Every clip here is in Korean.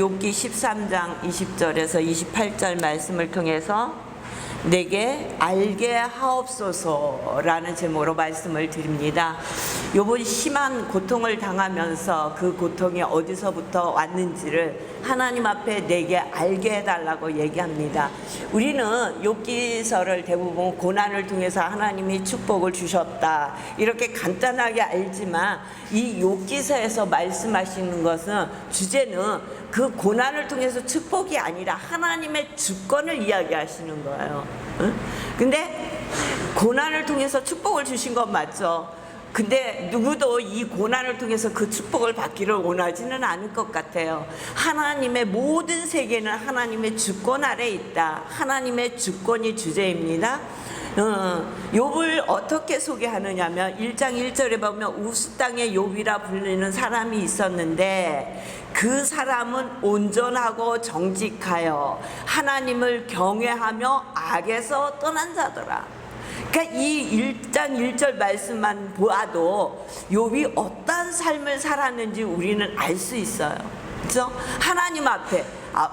욥기 13장 20절에서 28절 말씀을 통해서 내게 알게 하옵소서라는 제목으로 말씀을 드립니다. 욥은 심한 고통을 당하면서 그 고통이 어디서부터 왔는지를 하나님 앞에 내게 알게 해달라고 얘기합니다. 우리는 욥기서를 대부분 고난을 통해서 하나님이 축복을 주셨다 이렇게 간단하게 알지만, 이 욥기서에서 말씀하시는 것은 주제는 그 고난을 통해서 축복이 아니라 하나님의 주권을 이야기하시는 거예요. 근데 고난을 통해서 축복을 주신 건 맞죠. 근데 누구도 이 고난을 통해서 그 축복을 받기를 원하지는 않을 것 같아요. 하나님의 모든 세계는 하나님의 주권 아래 있다. 하나님의 주권이 주제입니다. 욥을 어떻게 소개하느냐면 1장 1절에 보면 우스 땅의 욥이라 불리는 사람이 있었는데 그 사람은 온전하고 정직하여 하나님을 경외하며 악에서 떠난 자더라. 그러니까 이 1장 1절 말씀만 보아도 욥이 어떠한 삶을 살았는지 우리는 알 수 있어요. 그렇죠? 하나님 앞에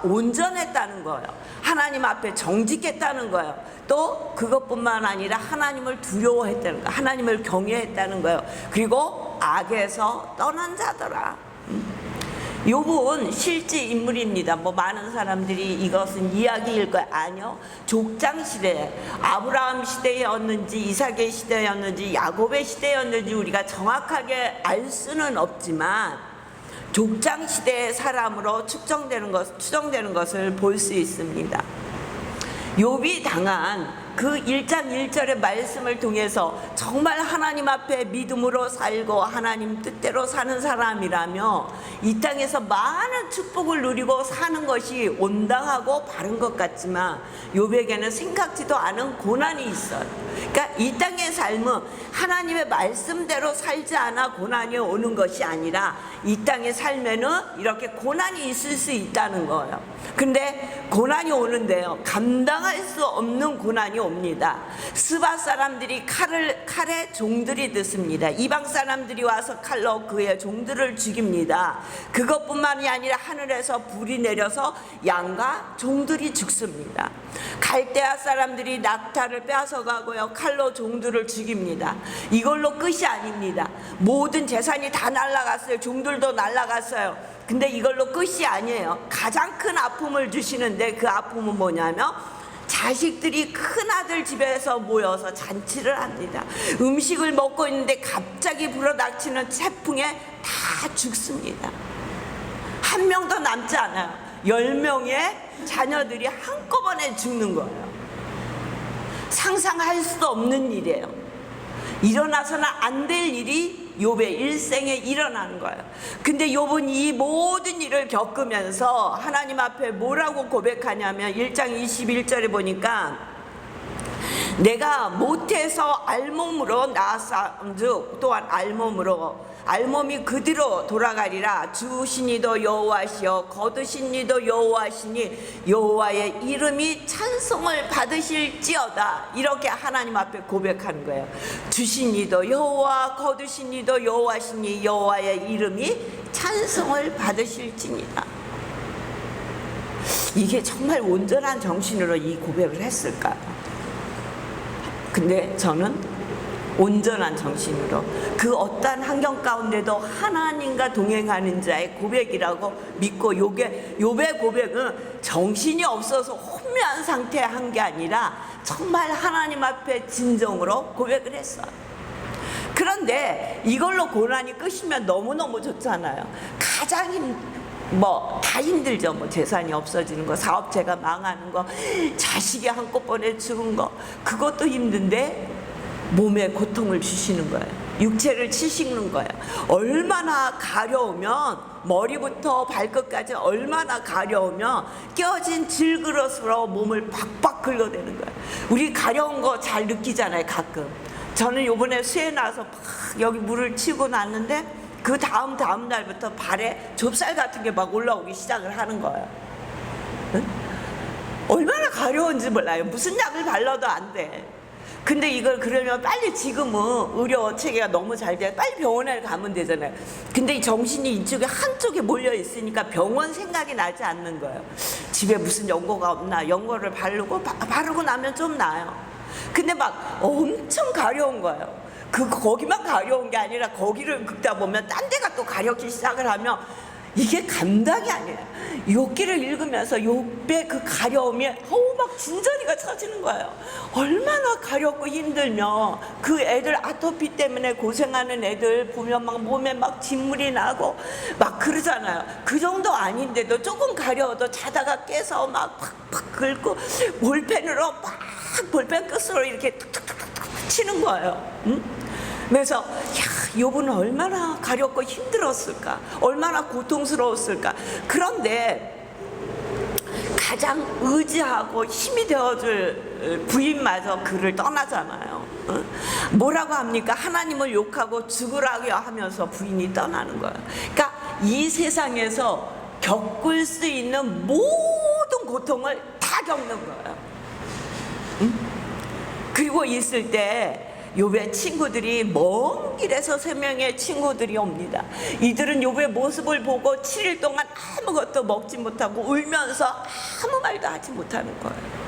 온전했다는 거예요. 하나님 앞에 정직했다는 거예요. 또 그것뿐만 아니라 하나님을 두려워했다는 거예요. 하나님을 경외했다는 거예요. 그리고 악에서 떠난 자더라. 욥은 실제 인물입니다. 많은 사람들이 이것은 이야기일 거예요. 아니요. 족장 시대, 아브라함 시대였는지 이삭의 시대였는지 야곱의 시대였는지 우리가 정확하게 알 수는 없지만 족장 시대의 사람으로 추정되는 것을 볼 수 있습니다. 욥이 당한 그 1장 1절의 말씀을 통해서 정말 하나님 앞에 믿음으로 살고 하나님 뜻대로 사는 사람이라며 이 땅에서 많은 축복을 누리고 사는 것이 온당하고 바른 것 같지만 욥에게는 생각지도 않은 고난이 있어요. 그러니까 이 땅의 삶은 하나님의 말씀대로 살지 않아 고난이 오는 것이 아니라 이 땅의 삶에는 이렇게 고난이 있을 수 있다는 거예요. 근데 고난이 오는데요, 감당할 수 없는 고난이 옵니다. 스바 사람들이 칼에 종들이 듣습니다. 이방 사람들이 와서 칼로 그의 종들을 죽입니다. 그것뿐만이 아니라 하늘에서 불이 내려서 양과 종들이 죽습니다. 갈대아 사람들이 낙타를 빼앗아가고요, 칼로 종들을 죽입니다. 이걸로 끝이 아닙니다. 모든 재산이 다 날아갔어요. 종들도 날아갔어요. 근데 이걸로 끝이 아니에요. 가장 큰 아픔을 주시는데 그 아픔은 뭐냐면 자식들이 큰아들 집에서 모여서 잔치를 합니다. 음식을 먹고 있는데 갑자기 불어닥치는 태풍에 다 죽습니다. 한 명도 남지 않아요. 10명의 자녀들이 한꺼번에 죽는 거예요. 상상할 수도 없는 일이에요. 일어나서는 안 될 일이 욥의 일생에 일어나는 거예요. 근데 욥은 이 모든 일을 겪으면서 하나님 앞에 뭐라고 고백하냐면 1장 21절에 보니까 내가 모태에서 알몸으로 낳았은즉 또한 알몸이 그대로 돌아가리라. 주신 이도 여호와시여 거두신 이도 여호와시니 여호와의 이름이 찬송을 받으실지어다. 이렇게 하나님 앞에 고백하는 거예요. 주신 이도 여호와 거두신 이도 여호와시니 여호와의 이름이 찬송을 받으실지니라. 이게 정말 온전한 정신으로 이 고백을 했을까요? 근데 저는 온전한 정신으로 그 어떠한 환경 가운데도 하나님과 동행하는 자의 고백이라고 믿고, 욥의 고백은 정신이 없어서 혼미한 상태에 한 게 아니라 정말 하나님 앞에 진정으로 고백을 했어요. 그런데 이걸로 고난이 끝이면 너무너무 좋잖아요. 가장 다 힘들죠. 재산이 없어지는 거, 사업체가 망하는 거, 자식이 한꺼번에 죽은 거, 그것도 힘든데 몸에 고통을 주시는 거예요. 육체를 치시는 거예요. 얼마나 가려우면, 머리부터 발끝까지 얼마나 가려우면 껴진 질그릇으로 몸을 박박 긁어대는 거예요. 우리 가려운 거 잘 느끼잖아요, 가끔. 저는 요번에 수해 나서 막 여기 물을 치고 났는데 그 다음 날부터 발에 좁쌀 같은 게 막 올라오기 시작을 하는 거예요. 응? 얼마나 가려운지 몰라요. 무슨 약을 발라도 안 돼. 근데 이걸 그러면 빨리 지금은 의료 체계가 너무 잘 돼 빨리 병원에 가면 되잖아요. 근데 이 정신이 이쪽에 한쪽에 몰려 있으니까 병원 생각이 나지 않는 거예요. 집에 무슨 연고가 없나, 연고를 바르고 나면 좀 나아요. 근데 막 엄청 가려운 거예요. 거기만 가려운 게 아니라 거기를 긁다 보면 딴 데가 또 가렵기 시작을 하면 이게 감당이 아니에요. 욥기를 읽으면서 욥의 그 가려움이 막 진저리가 쳐지는 거예요. 얼마나 가렵고 힘들면 그 애들 아토피 때문에 고생하는 애들 보면 막 몸에 막 진물이 나고 막 그러잖아요. 그 정도 아닌데도 조금 가려워도 자다가 깨서 막 팍팍 긁고 볼펜으로 막 볼펜 끝으로 이렇게 툭툭툭툭 치는 거예요. 응? 그래서 욥은 얼마나 가렵고 힘들었을까, 얼마나 고통스러웠을까. 그런데 가장 의지하고 힘이 되어줄 부인마저 그를 떠나잖아요. 뭐라고 합니까? 하나님을 욕하고 죽으라고 하면서 부인이 떠나는 거예요. 그러니까 이 세상에서 겪을 수 있는 모든 고통을 다 겪는 거예요. 그리고 있을 때 욥의 친구들이 먼 길에서 3명의 친구들이 옵니다. 이들은 욥의 모습을 보고 7일 동안 아무것도 먹지 못하고 울면서 아무 말도 하지 못하는 거예요.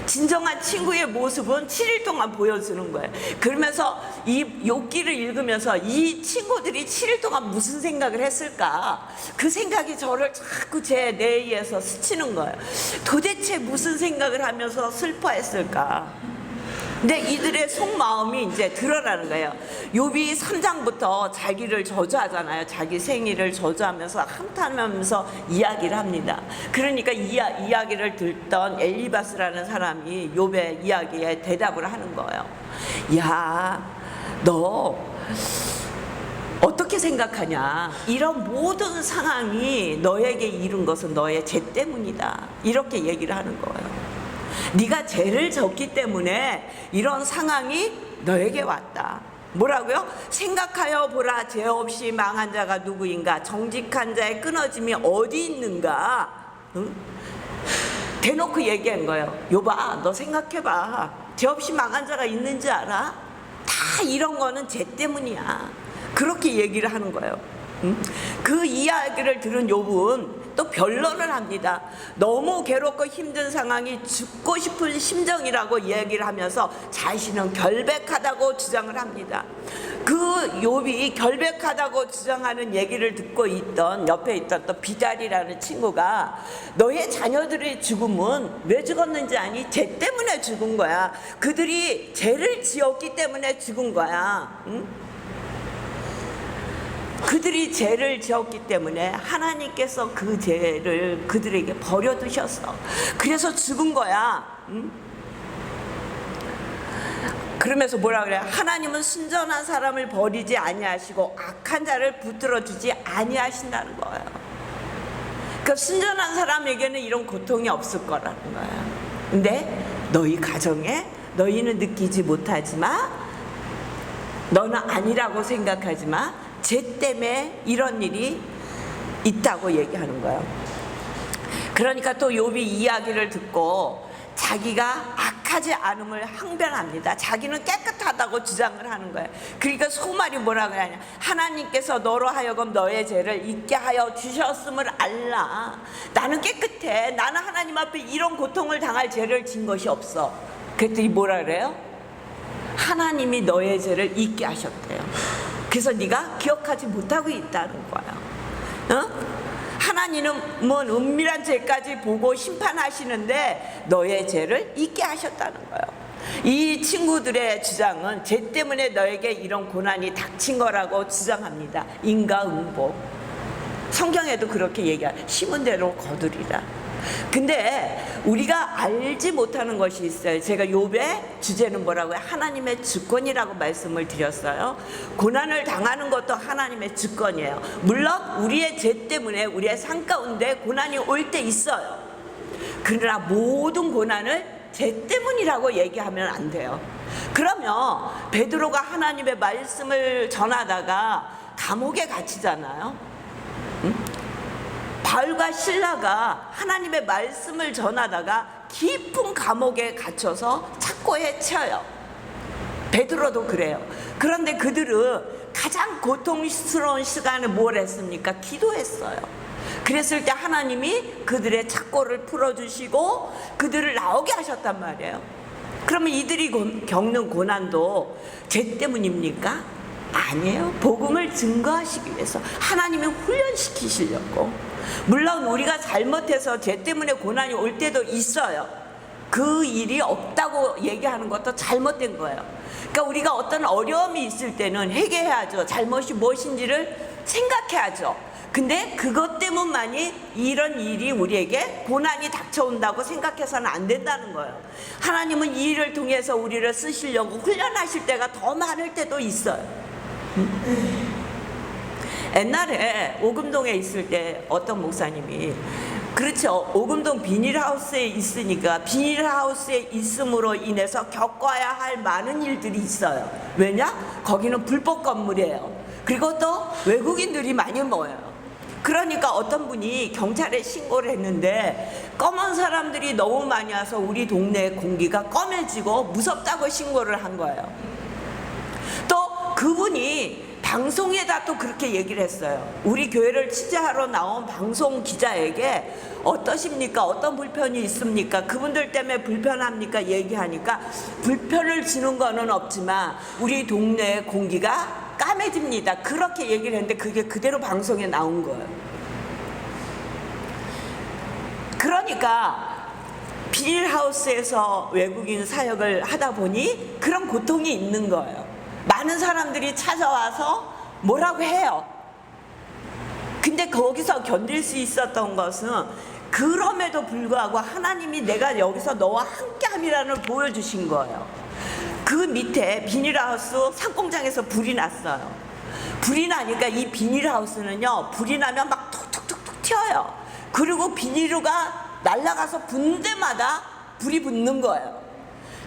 진정한 친구의 모습은 7일 동안 보여주는 거예요. 그러면서 이 욥기를 읽으면서 이 친구들이 7일 동안 무슨 생각을 했을까? 그 생각이 저를 자꾸 제 뇌에서 스치는 거예요. 도대체 무슨 생각을 하면서 슬퍼했을까? 근데 이들의 속마음이 이제 드러나는 거예요. 욥이 3장부터 자기를 저주하잖아요. 자기 생일을 저주하면서 한탄하면서 이야기를 합니다. 그러니까 이야기를 듣던 엘리바스라는 사람이 욥의 이야기에 대답을 하는 거예요. 야, 너 어떻게 생각하냐? 이런 모든 상황이 너에게 이른 것은 너의 죄 때문이다. 이렇게 얘기를 하는 거예요. 네가 죄를 졌기 때문에 이런 상황이 너에게 왔다. 뭐라고요? 생각하여 보라, 죄 없이 망한 자가 누구인가? 정직한 자의 끊어짐이 어디 있는가? 응? 대놓고 얘기한 거예요. 욥아, 너 생각해봐. 죄 없이 망한 자가 있는지 알아? 다 이런 거는 죄 때문이야. 그렇게 얘기를 하는 거예요. 응? 그 이야기를 들은 욥은 또 변론을 합니다. 너무 괴롭고 힘든 상황이 죽고 싶은 심정이라고 얘기를 하면서 자신은 결백하다고 주장을 합니다. 그 욥이 결백하다고 주장하는 얘기를 듣고 있던 옆에 있던 또 비달이라는 친구가 너의 자녀들의 죽음은 왜 죽었는지 아니? 죄 때문에 죽은 거야. 그들이 죄를 지었기 때문에 죽은 거야. 응? 그들이 죄를 지었기 때문에 하나님께서 그 죄를 그들에게 버려두셨어. 그래서 죽은 거야. 응? 그러면서 뭐라 그래? 하나님은 순전한 사람을 버리지 아니하시고 악한 자를 붙들어 주지 아니하신다는 거예요. 그러니까 순전한 사람에게는 이런 고통이 없을 거라는 거야. 근데 너희 가정에 너희는 느끼지 못하지만, 너는 아니라고 생각하지만 죄 때문에 이런 일이 있다고 얘기하는 거예요. 그러니까 또 욥이 이야기를 듣고 자기가 악하지 않음을 항변합니다. 자기는 깨끗하다고 주장을 하는 거예요. 그러니까 속말이 뭐라고 하냐? 하나님께서 너로 하여금 너의 죄를 잊게 하여 주셨음을 알라. 나는 깨끗해. 나는 하나님 앞에 이런 고통을 당할 죄를 진 것이 없어. 그랬더니 뭐라 그래요? 하나님이 너의 죄를 잊게 하셨대요. 그래서 네가 기억하지 못하고 있다는 거야. 어? 하나님은 은밀한 죄까지 보고 심판하시는데 너의 죄를 잊게 하셨다는 거예요. 이 친구들의 주장은 죄 때문에 너에게 이런 고난이 닥친 거라고 주장합니다. 인과응보. 성경에도 그렇게 얘기해요. 심은 대로 거두리라. 근데 우리가 알지 못하는 것이 있어요. 제가 욥의 주제는 뭐라고요? 하나님의 주권이라고 말씀을 드렸어요. 고난을 당하는 것도 하나님의 주권이에요. 물론 우리의 죄 때문에 우리의 삶 가운데 고난이 올 때 있어요. 그러나 모든 고난을 죄 때문이라고 얘기하면 안 돼요. 그러면 베드로가 하나님의 말씀을 전하다가 감옥에 갇히잖아요. 응? 바울과 실라가 하나님의 말씀을 전하다가 깊은 감옥에 갇혀서 착고에 쳐요. 베드로도 그래요. 그런데 그들은 가장 고통스러운 시간에 뭘 했습니까? 기도했어요. 그랬을 때 하나님이 그들의 착고를 풀어주시고 그들을 나오게 하셨단 말이에요. 그러면 이들이 겪는 고난도 죄 때문입니까? 아니에요. 복음을 증거하시기 위해서 하나님이 훈련시키시려고. 물론 우리가 잘못해서 죄 때문에 고난이 올 때도 있어요. 그 일이 없다고 얘기하는 것도 잘못된 거예요. 그러니까 우리가 어떤 어려움이 있을 때는 회개해야죠. 잘못이 무엇인지를 생각해야죠. 근데 그것 때문만이 이런 일이 우리에게 고난이 닥쳐온다고 생각해서는 안 된다는 거예요. 하나님은 이 일을 통해서 우리를 쓰시려고 훈련하실 때가 더 많을 때도 있어요. 옛날에 오금동에 있을 때 어떤 목사님이, 그렇죠, 오금동 비닐하우스에 있으니까 비닐하우스에 있음으로 인해서 겪어야 할 많은 일들이 있어요. 왜냐? 거기는 불법 건물이에요. 그리고 또 외국인들이 많이 모여요. 그러니까 어떤 분이 경찰에 신고를 했는데 검은 사람들이 너무 많이 와서 우리 동네 공기가 검해지고 무섭다고 신고를 한 거예요. 또 그분이 방송에다 또 그렇게 얘기를 했어요. 우리 교회를 취재하러 나온 방송 기자에게 어떠십니까? 어떤 불편이 있습니까? 그분들 때문에 불편합니까? 얘기하니까 불편을 주는 거는 없지만 우리 동네의 공기가 까매집니다. 그렇게 얘기를 했는데 그게 그대로 방송에 나온 거예요. 그러니까 비닐하우스에서 외국인 사역을 하다 보니 그런 고통이 있는 거예요. 많은 사람들이 찾아와서 뭐라고 해요. 근데 거기서 견딜 수 있었던 것은 그럼에도 불구하고 하나님이 내가 여기서 너와 함께함이라는 걸 보여주신 거예요. 그 밑에 비닐하우스 상공장에서 불이 났어요. 불이 나니까 이 비닐하우스는요, 불이 나면 막 툭툭툭툭 튀어요. 그리고 비닐루가 날아가서 분대마다 불이 붙는 거예요.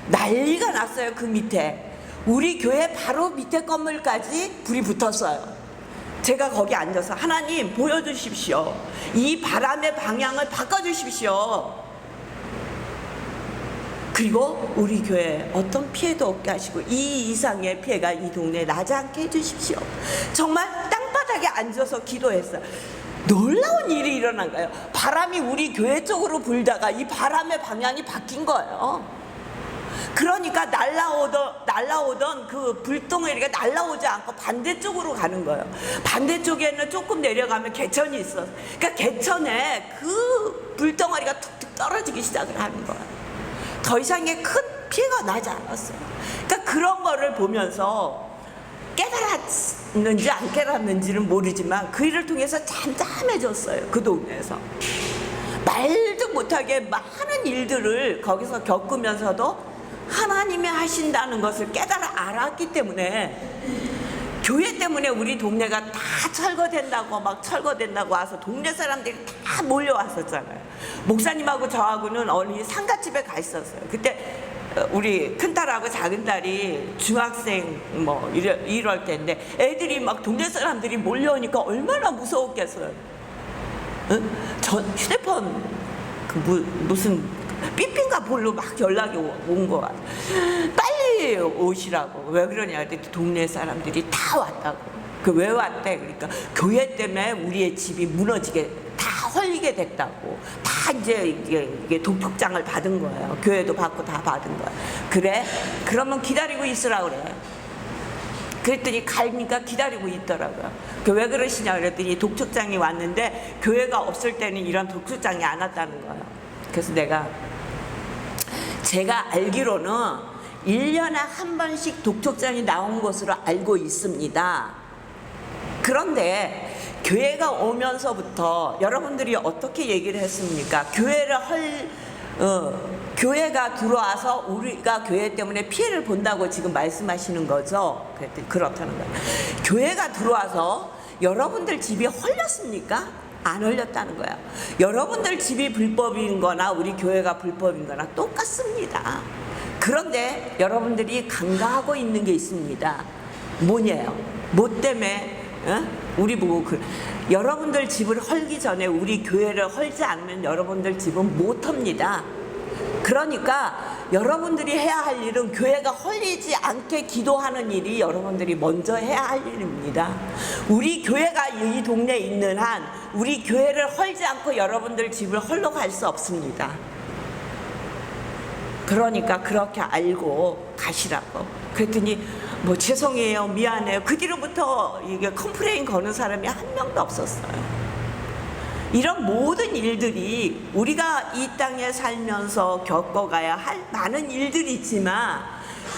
난리가 났어요. 그 밑에 우리 교회 바로 밑에 건물까지 불이 붙었어요. 제가 거기 앉아서 하나님 보여주십시오. 이 바람의 방향을 바꿔주십시오. 그리고 우리 교회에 어떤 피해도 없게 하시고 이 이상의 피해가 이 동네에 나지 않게 해주십시오. 정말 땅바닥에 앉아서 기도했어요. 놀라운 일이 일어난 거예요. 바람이 우리 교회 쪽으로 불다가 이 바람의 방향이 바뀐 거예요. 그러니까 날라오던 그 불덩어리가 날라오지 않고 반대쪽으로 가는 거예요. 반대쪽에는 조금 내려가면 개천이 있어요. 그러니까 개천에 그 불덩어리가 툭툭 떨어지기 시작을 하는 거예요. 더 이상의 큰 피해가 나지 않았어요. 그러니까 그런 거를 보면서 깨달았는지 안 깨달았는지는 모르지만 그 일을 통해서 잠잠해졌어요. 그 동네에서. 말도 못하게 많은 일들을 거기서 겪으면서도 하나님이 하신다는 것을 깨달아 알았기 때문에 교회 때문에 우리 동네가 다 철거된다고 와서 동네 사람들이 다 몰려왔었잖아요. 목사님하고 저하고는 어느 상가집에 가 있었어요. 그때 우리 큰딸하고 작은딸이 중학생 뭐 이럴 때인데 애들이 막 동네 사람들이 몰려오니까 얼마나 무서웠겠어요. 응? 저 휴대폰 무슨 삐삐인가 볼로 막 연락이 온 거 같아요. 빨리 오시라고. 왜 그러냐 그랬더니 동네 사람들이 다 왔다고. 그 왜 왔대? 그러니까 교회 때문에 우리의 집이 무너지게 다 헐리게 됐다고. 다 이제 이게 도둑장을 받은 거예요. 교회도 받고 다 받은 거예요. 그래? 그러면 기다리고 있으라 그래. 그랬더니 가니까 기다리고 있더라고요. 왜 그러시냐 그랬더니 독촉장이 왔는데 교회가 없을 때는 이런 독촉장이 안 왔다는 거예요. 그래서 제가 알기로는 1년에 한 번씩 독촉장이 나온 것으로 알고 있습니다. 그런데 교회가 오면서부터 여러분들이 어떻게 얘기를 했습니까? 교회가 들어와서 우리가 교회 때문에 피해를 본다고 지금 말씀하시는 거죠? 그렇다는 거예요. 교회가 들어와서 여러분들 집이 헐렸습니까? 안 헐렸다는 거야. 여러분들 집이 불법인 거나 우리 교회가 불법인 거나 똑같습니다. 그런데 여러분들이 간과하고 있는 게 있습니다. 뭐냐요? 뭐 때문에 우리 보고 여러분들 집을 헐기 전에 우리 교회를 헐지 않으면 여러분들 집은 못 헙니다. 그러니까 여러분들이 해야 할 일은 교회가 헐리지 않게 기도하는 일이 여러분들이 먼저 해야 할 일입니다. 우리 교회가 이 동네에 있는 한 우리 교회를 헐지 않고 여러분들 집을 헐러 갈 수 없습니다. 그러니까 그렇게 알고 가시라고. 그랬더니 뭐 죄송해요, 미안해요. 그 뒤로부터 이게 컴플레인 거는 사람이 한 명도 없었어요. 이런 모든 일들이 우리가 이 땅에 살면서 겪어가야 할 많은 일들이 있지만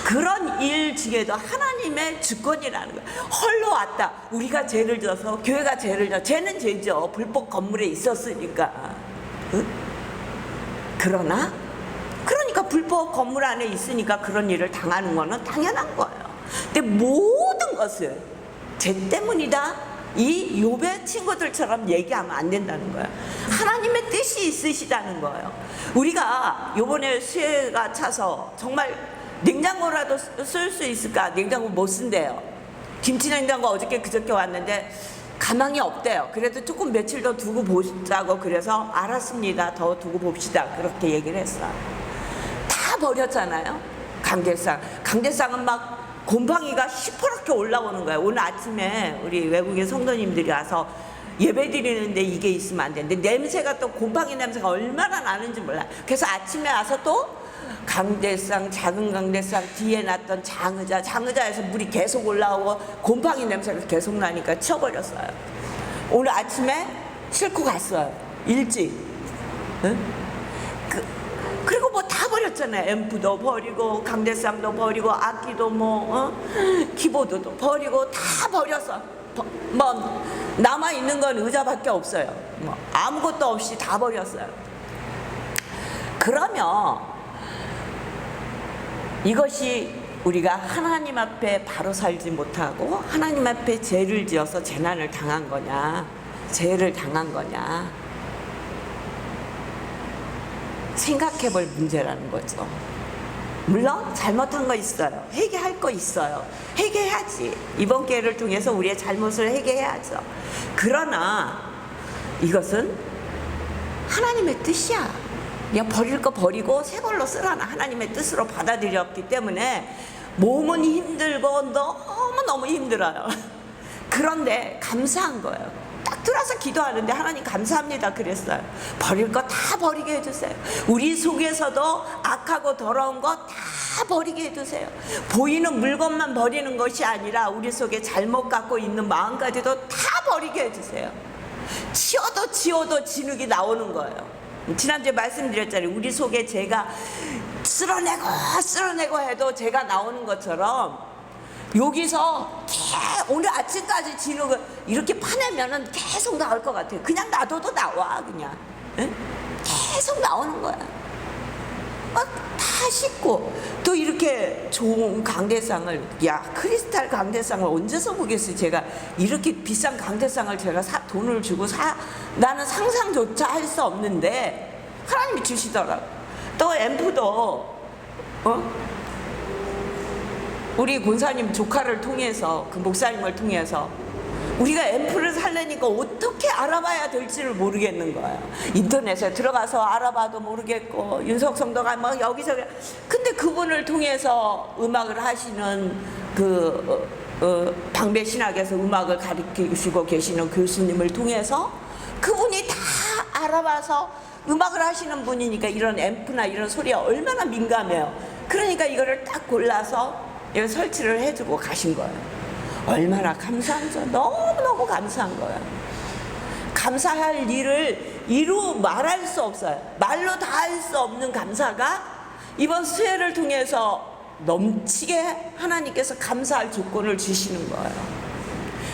그런 일 중에도 하나님의 주권이라는 거예요. 헐러 왔다. 우리가 죄를 져서 교회가 죄를 져. 죄는 죄죠. 불법 건물에 있었으니까. 응? 그러니까 불법 건물 안에 있으니까 그런 일을 당하는 거는 당연한 거예요. 근데 모든 것을 죄 때문이다. 이 욥의 친구들처럼 얘기하면 안 된다는 거예요. 하나님의 뜻이 있으시다는 거예요. 우리가 요번에 수해가 차서 정말 냉장고라도 쓸 수 있을까? 냉장고 못 쓴대요. 김치 냉장고 어저께 그저께 왔는데 가망이 없대요. 그래도 조금 며칠 더 두고 보자고 그래서 알았습니다. 더 두고 봅시다. 그렇게 얘기를 했어요. 다 버렸잖아요. 강대상은 막 곰팡이가 시퍼렇게 올라오는 거예요. 오늘 아침에 우리 외국인 성도님들이 와서 예배 드리는데 이게 있으면 안 되는데 냄새가 또 곰팡이 냄새가 얼마나 나는지 몰라요. 그래서 아침에 와서 또 강대상, 작은 강대상 뒤에 놨던 장의자에서 물이 계속 올라오고 곰팡이 냄새가 계속 나니까 치워버렸어요. 오늘 아침에 싣고 갔어요. 일찍. 응? 그리고 뭐 다 버렸잖아요. 앰프도 버리고 강대상도 버리고 악기도 키보드도 버리고 다 버려서 뭐 남아 있는 건 의자밖에 없어요. 뭐 아무것도 없이 다 버렸어요. 그러면 이것이 우리가 하나님 앞에 바로 살지 못하고 하나님 앞에 죄를 지어서 재난을 당한 거냐, 죄를 당한 거냐 생각해 볼 문제라는 거죠. 물론 잘못한 거 있어요. 회개할 거 있어요. 회개해야지. 이번 기회를 통해서 우리의 잘못을 회개해야죠. 그러나 이것은 하나님의 뜻이야. 그냥 버릴 거 버리고 새 걸로 쓰라는 하나님의 뜻으로 받아들였기 때문에 몸은 힘들고 너무너무 힘들어요. 그런데 감사한 거예요. 딱 들어서 기도하는데 하나님 감사합니다 그랬어요. 버릴 거 다 버리게 해주세요. 우리 속에서도 악하고 더러운 거 다 버리게 해주세요. 보이는 물건만 버리는 것이 아니라 우리 속에 잘못 갖고 있는 마음까지도 다 버리게 해주세요. 치워도 진흙이 나오는 거예요. 지난주에 말씀드렸잖아요. 우리 속에 죄가 쓸어내고 해도 죄가 나오는 것처럼 여기서 오늘 아침까지 진흙을 이렇게 파내면은 계속 나올 것 같아요. 그냥 놔둬도 나와. 그냥 응? 계속 나오는 거야. 막 다 씻고 또 이렇게 좋은 강대상을 크리스탈 강대상을 언제서 보겠어요. 제가 이렇게 비싼 강대상을 제가 돈을 주고 나는 상상조차 할 수 없는데 하나님이 주시더라고. 또 앰프도 우리 권사님 조카를 통해서 그 목사님을 통해서 우리가 앰프를 살려니까 어떻게 알아봐야 될지를 모르겠는 거예요. 인터넷에 들어가서 알아봐도 모르겠고 윤석 성도가 막 여기저기 근데 그분을 통해서 음악을 하시는 방배 신학에서 음악을 가르치시고 계시는 교수님을 통해서 그분이 다 알아봐서 음악을 하시는 분이니까 이런 앰프나 이런 소리에 얼마나 민감해요. 그러니까 이거를 딱 골라서 이거 설치를 해주고 가신 거예요. 얼마나 감사한지 너무너무 감사한 거예요. 감사할 일을 이루 말할 수 없어요. 말로 다 할 수 없는 감사가 이번 수혜를 통해서 넘치게 하나님께서 감사할 조건을 주시는 거예요.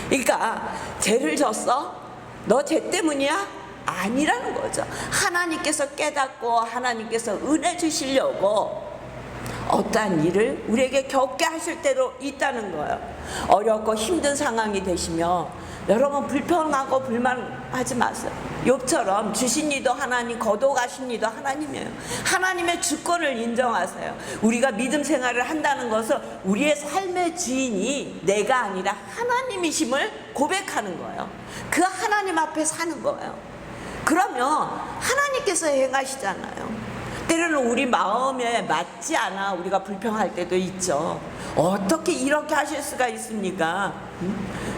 그러니까 죄를 졌어? 너 죄 때문이야? 아니라는 거죠. 하나님께서 깨닫고 하나님께서 은혜 주시려고 어떠한 일을 우리에게 겪게 하실 때도 있다는 거예요. 어렵고 힘든 상황이 되시며 여러분 불평하고 불만하지 마세요. 욥처럼 주신 이도 하나님, 거둬가신 이도 하나님이에요. 하나님의 주권을 인정하세요. 우리가 믿음 생활을 한다는 것은 우리의 삶의 주인이 내가 아니라 하나님이심을 고백하는 거예요. 그 하나님 앞에 사는 거예요. 그러면 하나님께서 행하시잖아요. 때로는 우리 마음에 맞지 않아 우리가 불평할 때도 있죠. 어떻게 이렇게 하실 수가 있습니까?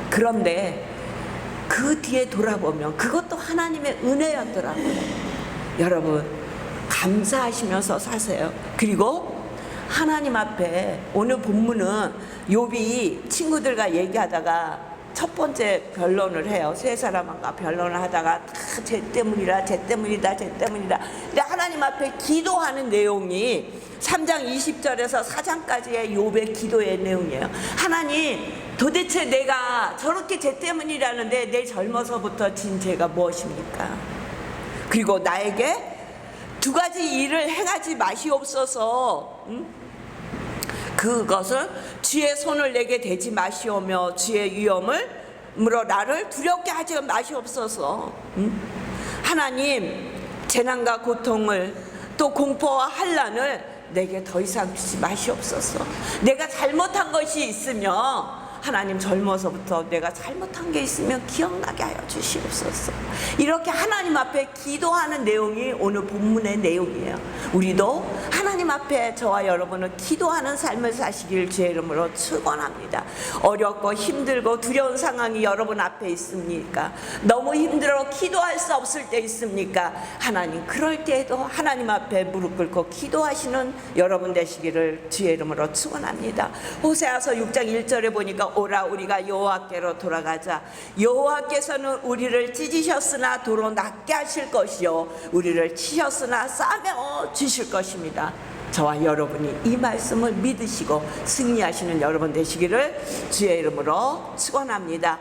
그런데 그 뒤에 돌아보면 그것도 하나님의 은혜였더라고요. 여러분, 감사하시면서 사세요. 그리고 하나님 앞에, 오늘 본문은 욥이 친구들과 얘기하다가 첫 번째 변론을 해요. 세 사람과 변론을 하다가 다 쟤 때문이다, 쟤 때문이다, 쟤 때문이다. 근데 하나님 앞에 기도하는 내용이 3장 20절에서 4장까지의 욥의 기도의 내용이에요. 하나님, 도대체 내가 저렇게 쟤 때문이라는데 내 젊어서부터 진 죄가 무엇입니까? 그리고 나에게 두 가지 일을 행하지 마시옵소서. 그것은 주의 손을 내게 대지 마시오며 주의 위엄으로 나를 두렵게 하지 마시옵소서. 하나님, 재난과 고통을 또 공포와 환난을 내게 더 이상 주지 마시옵소서. 내가 잘못한 것이 있으면 하나님, 젊어서부터 내가 잘못한 게 있으면 기억나게 하여 주시옵소서. 이렇게 하나님 앞에 기도하는 내용이 오늘 본문의 내용이에요. 우리도 하나님 앞에 저와 여러분은 기도하는 삶을 사시길 주의 이름으로 축원합니다. 어렵고 힘들고 두려운 상황이 여러분 앞에 있습니까? 너무 힘들어 기도할 수 없을 때 있습니까? 하나님, 그럴 때에도 하나님 앞에 무릎 꿇고 기도하시는 여러분 되시기를 주의 이름으로 축원합니다. 호세아서 6장 1절에 보니까 오라 우리가 여호와께로 돌아가자. 여호와께서는 우리를 찢으셨으나 도로 낫게 하실 것이요 우리를 치셨으나 싸매어 주실 것입니다. 저와 여러분이 이 말씀을 믿으시고 승리하시는 여러분 되시기를 주의 이름으로 축원합니다.